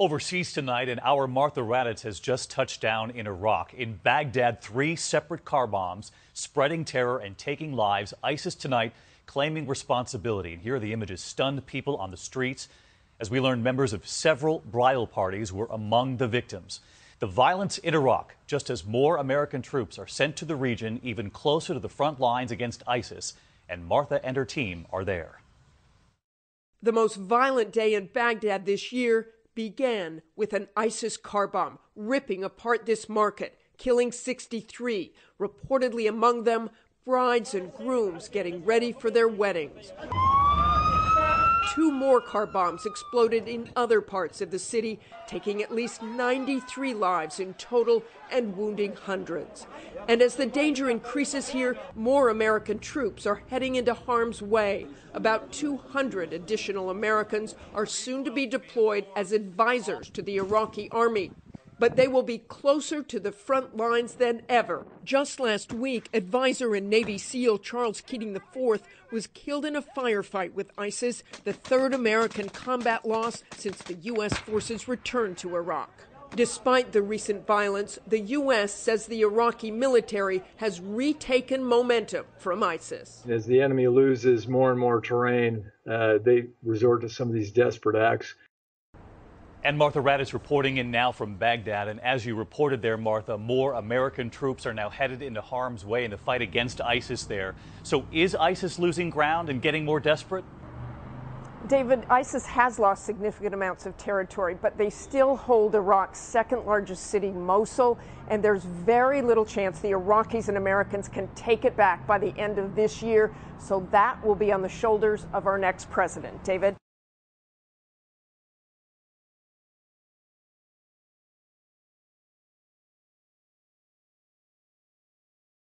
Overseas tonight, and our Martha Raddatz has just touched down in Iraq. In Baghdad, 3 separate car bombs spreading terror and taking lives. ISIS tonight claiming responsibility. And here are the images. Stunned people on the streets. As we learned, members of several bridal parties were among the victims. The violence in Iraq, just as more American troops are sent to the region, even closer to the front lines against ISIS. And Martha and her team are there. The most violent day in Baghdad this year began with an ISIS car bomb ripping apart this market, killing 63, reportedly among them brides and grooms getting ready for their weddings. 2 more car bombs exploded in other parts of the city, taking at least 93 lives in total and wounding hundreds. And as the danger increases here, more American troops are heading into harm's way. About 200 additional Americans are soon to be deployed as advisors to the Iraqi army. But they will be closer to the front lines than ever. Just last week, advisor and Navy SEAL Charles Keating IV was killed in a firefight with ISIS, the 3rd American combat loss since the U.S. forces returned to Iraq. Despite the recent violence, the U.S. says the Iraqi military has retaken momentum from ISIS. As the enemy loses more and more terrain, they resort to some of these desperate acts. And Martha Raddatz reporting in now from Baghdad. And as you reported there, Martha, more American troops are now headed into harm's way in the fight against ISIS there. So is ISIS losing ground and getting more desperate? David, ISIS has lost significant amounts of territory, but they still hold Iraq's 2nd largest city, Mosul, and there's very little chance the Iraqis and Americans can take it back by the end of this year. So that will be on the shoulders of our next president. David?